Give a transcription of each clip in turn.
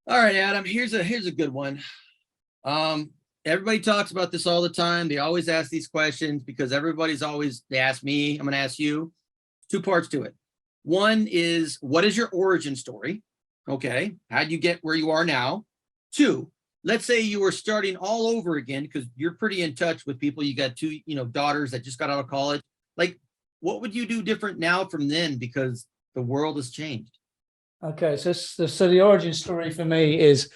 All right, Adam, here's a good one. Everybody talks about this all the time. They always ask these questions because they ask me, I'm going to ask you. Two parts to it. One is, what is your origin story? Okay, how'd you get where you are now? Two, let's say you were starting all over again because you're pretty in touch with people. You got two, daughters that just got out of college. Like, what would you do different now from then because the world has changed? Okay, so the origin story for me is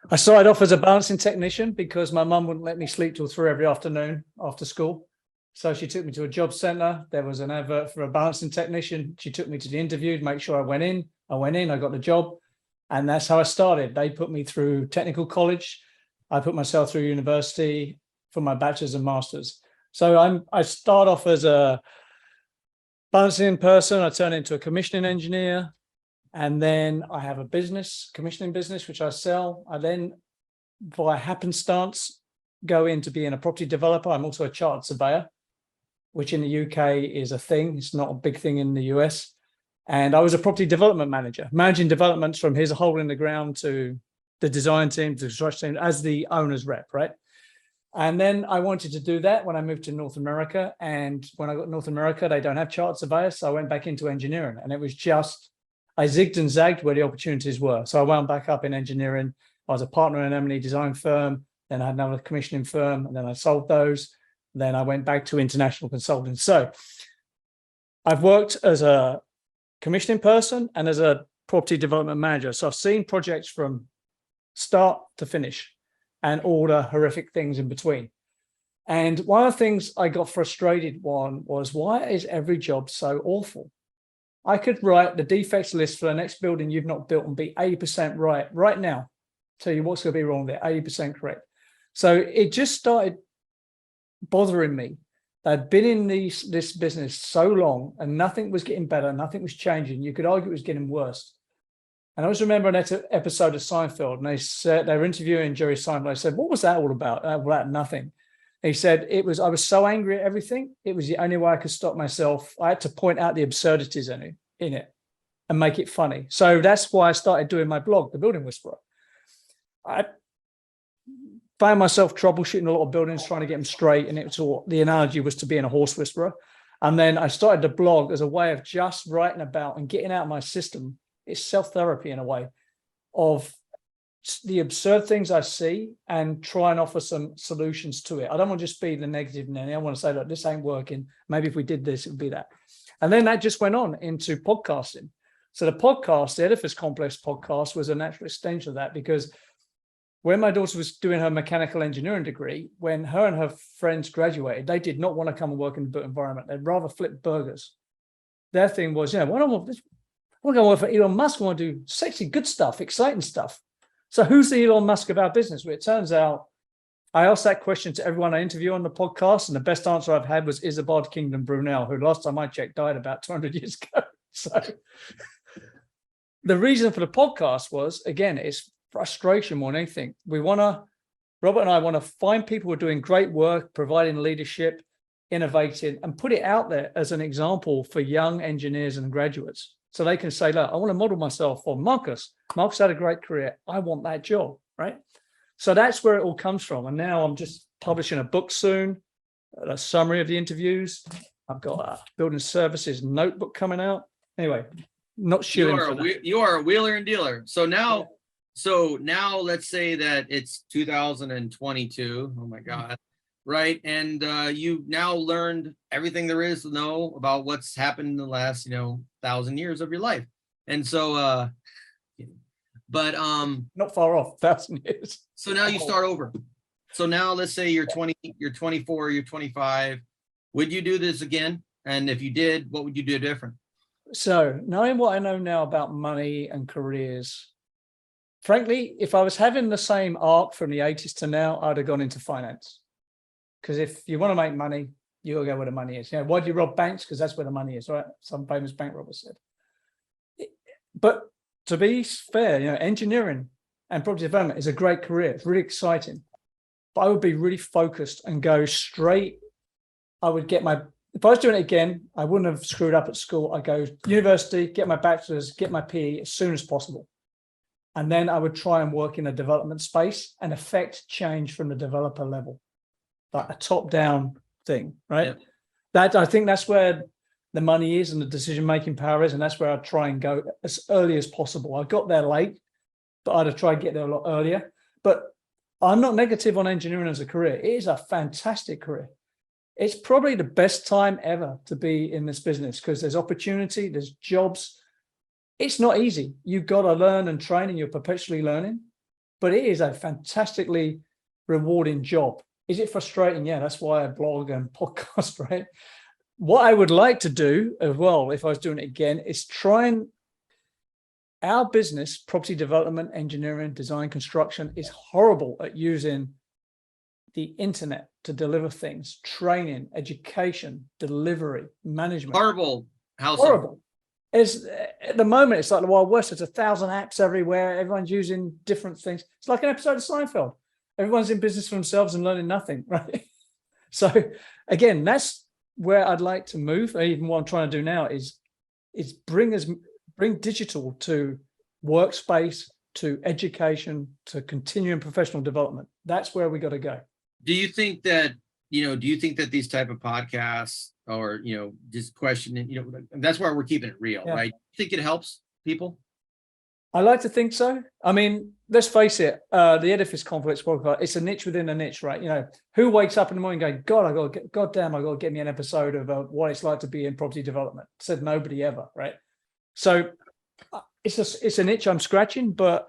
I started off as a balancing technician because my mum wouldn't let me sleep till 3 every afternoon after school. So she took me to a job centre. There was an advert for a balancing technician. She took me to the interview to make sure I went in. I got the job. And that's how I started. They put me through technical college. I put myself through university for my bachelor's and master's. So I start off as a balancing person. I turn into a commissioning engineer. And then I have a commissioning business, which I sell. I then, via happenstance, go into being a property developer. I'm also a chartered surveyor, which in the UK is a thing. It's not a big thing in the US. And I was a property development manager, managing developments from here's a hole in the ground to the design team, to the construction team, as the owner's rep, right? And then I wanted to do that when I moved to North America. And when I got North America, they don't have chartered surveyors. So I went back into engineering. And it was just, I zigged and zagged where the opportunities were. So I wound back up in engineering. I was a partner in an M&E design firm. Then I had another commissioning firm, and then I sold those. Then I went back to international consulting. So I've worked as a commissioning person and as a property development manager. So I've seen projects from start to finish and all the horrific things in between. And one of the things I got frustrated on was, why is every job so awful? I could write the defects list for the next building you've not built and be 80% right now. Tell you what's going to be wrong there, 80% correct. So it just started bothering me. I'd been in this business so long and nothing was getting better, nothing was changing. You could argue it was getting worse. And I always remember an episode of Seinfeld, and they were interviewing Jerry Seinfeld. I said, what was that all about? Well, nothing. He said, I was so angry at everything. It was the only way I could stop myself. I had to point out the absurdities in it and make it funny. So that's why I started doing my blog, The Building Whisperer. I found myself troubleshooting a lot of buildings, trying to get them straight. And the analogy was to being a horse whisperer. And then I started the blog as a way of just writing about and getting out of my system. It's self-therapy in a way of the absurd things I see and try and offer some solutions to it. I don't want to just be the negative nanny. I want to say, look, this ain't working. Maybe if we did this, it would be that. And then that just went on into podcasting. So the podcast, the Edifice Complex podcast, was a natural extension of that, because when my daughter was doing her mechanical engineering degree, when her and her friends graduated, they did not want to come and work in the built environment. They'd rather flip burgers. Their thing was, why don't I want to go work for Elon Musk? I want to do sexy, good stuff, exciting stuff. So who's the Elon Musk of our business? Well, it turns out I asked that question to everyone I interview on the podcast, and the best answer I've had was Isabard Kingdom Brunel, who last time I checked died about 200 years ago. So the reason for the podcast was, again, it's frustration more than anything. Robert and I want to find people who are doing great work, providing leadership, innovating, and put it out there as an example for young engineers and graduates. So they can say, look, I want to model myself on Marcus. Marcus had a great career. I want that job, right? So that's where it all comes from. And now I'm just publishing a book soon, a summary of the interviews. I've got a building services notebook coming out. Anyway, not sure. You are a wheeler and dealer. So now let's say that it's 2022. Oh my God. Right. And you now learned everything there is to know about what's happened in the last, 1,000 years of your life. And so, but not far off, 1,000 years. So now you start over. So now let's say you're 20, you're 24, you're 25. Would you do this again? And if you did, what would you do different? So knowing what I know now about money and careers, frankly, if I was having the same arc from the 80s to now, I'd have gone into finance. Because if you want to make money, you'll go where the money is. Why do you rob banks? Because that's where the money is, right? Some famous bank robber said. But to be fair, engineering and property development is a great career. It's really exciting. But I would be really focused and go straight. I would get if I was doing it again, I wouldn't have screwed up at school. I'd go university, get my bachelor's, get my PE as soon as possible. And then I would try and work in a development space and affect change from the developer level, like a top-down thing, right? Yep. That I think that's where the money is and the decision-making power is, and that's where I try and go as early as possible. I got there late, but I'd have tried to get there a lot earlier. But I'm not negative on engineering as a career. It is a fantastic career. It's probably the best time ever to be in this business because there's opportunity, there's jobs. It's not easy. You've got to learn and train, and you're perpetually learning, but it is a fantastically rewarding job. Is it frustrating? Yeah, that's why I blog and podcast, right? What I would like to do as well, if I was doing it again, is try and our business, property development, engineering, design, construction, is horrible at using the internet to deliver things, training, education, delivery, management. Horrible. Horrible. It's, at the moment, it's like the Wild West. There's 1,000 apps everywhere. Everyone's using different things. It's like an episode of Seinfeld. Everyone's in business for themselves and learning nothing, right? So again, that's where I'd like to move. Even what I'm trying to do now is bring digital to workspace, to education, to continuing professional development. That's where we got to go. Do you think that these type of podcasts or, just questioning, that's why we're keeping it real, right? You think it helps people? I like to think so. I mean, let's face it, the Edifice Complex podcast, it's a niche within a niche, right? Who wakes up in the morning going, God, I got to get me an episode of what it's like to be in property development. Said nobody ever, right? So it's a niche I'm scratching, but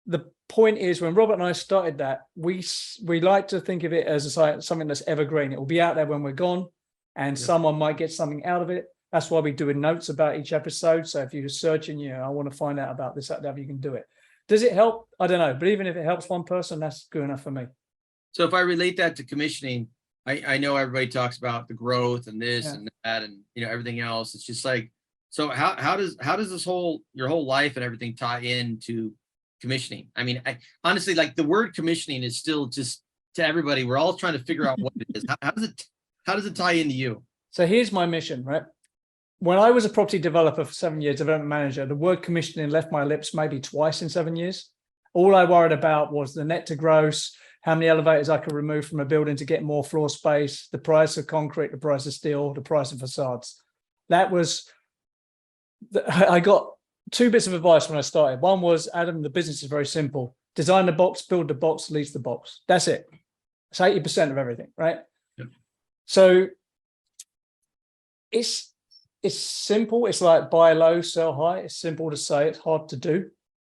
the point is, when Robert and I started that, we like to think of it as something that's evergreen. It will be out there when we're gone, and someone might get something out of it. That's why we do notes about each episode. So if you're searching, I want to find out about this, that, you can do it. Does it help? I don't know. But even if it helps one person, that's good enough for me. So if I relate that to commissioning, I know everybody talks about the growth and this and that and everything else. It's just like, so how does your whole life and everything tie into commissioning? I mean, honestly, like the word commissioning is still just to everybody. We're all trying to figure out what it is. How does it tie into you? So here's my mission, right? When I was a property developer for 7 years, development manager, the word commissioning left my lips maybe twice in 7 years. All I worried about was the net to gross, how many elevators I could remove from a building to get more floor space, the price of concrete, the price of steel, the price of facades. I got two bits of advice when I started. One was, Adam, the business is very simple. Design the box, build the box, lease the box. That's it. It's 80% of everything, right? Yep. So it's simple. It's like buy low, sell high. It's simple to say, it's hard to do.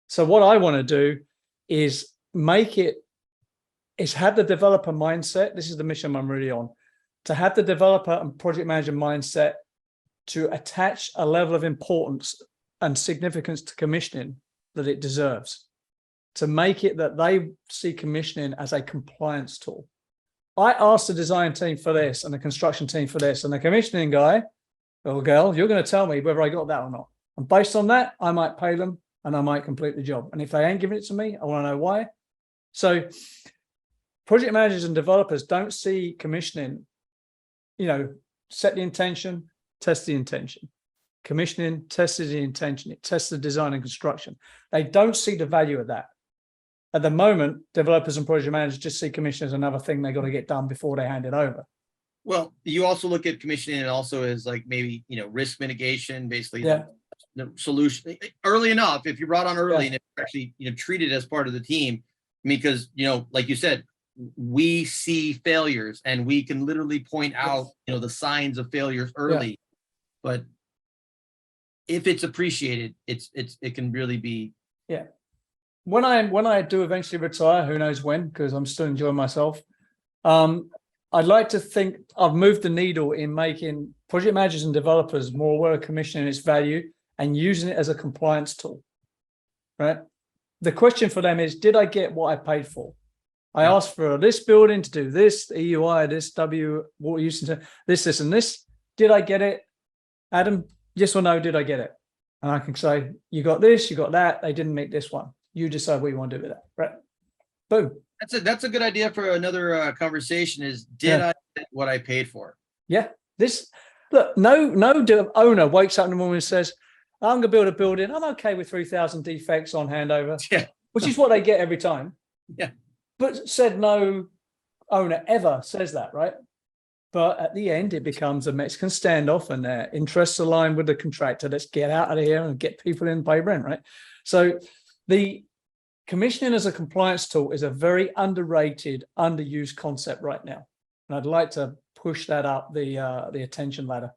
So what I want to do is have the developer mindset. This is the mission I'm really on, to have the developer and project manager mindset to attach a level of importance and significance to commissioning that it deserves, to make it that they see commissioning as a compliance tool. I asked the design team for this and the construction team for this, and the commissioning guy or girl, you're going to tell me whether I got that or not. And based on that, I might pay them and I might complete the job. And if they ain't giving it to me, I want to know why. So project managers and developers don't see commissioning, set the intention, test the intention. Commissioning tests the intention. It tests the design and construction. They don't see the value of that. At the moment, developers and project managers just see commissioning as another thing they got to get done before they hand it over. Well, you also look at commissioning and also as like maybe, risk mitigation, basically the solution early enough. If you're brought on early and it's actually, treated as part of the team, because, like you said, we see failures and we can literally point out, the signs of failures early, but if it's appreciated, it can really be. Yeah. When I do eventually retire, who knows when, because I'm still enjoying myself. I'd like to think I've moved the needle in making project managers and developers more aware of commissioning its value and using it as a compliance tool, right? The question for them is, did I get what I paid for? I asked for this building to do this, EUI, this water use, this, and this. Did I get it? Adam, yes or no, did I get it? And I can say, you got this, you got that. They didn't meet this one. You decide what you want to do with that, right? Boom. That's a good idea for another conversation is, did I get what I paid for? Yeah. No owner wakes up in the morning and says, I'm going to build a building. I'm okay with 3,000 defects on handover, Yeah. which is what they get every time. Yeah. But said no owner ever says that, right? But at the end, it becomes a Mexican standoff and their interests align with the contractor. Let's get out of here and get people in pay rent, right? So the commissioning as a compliance tool is a very underrated, underused concept right now. And I'd like to push that up the attention ladder.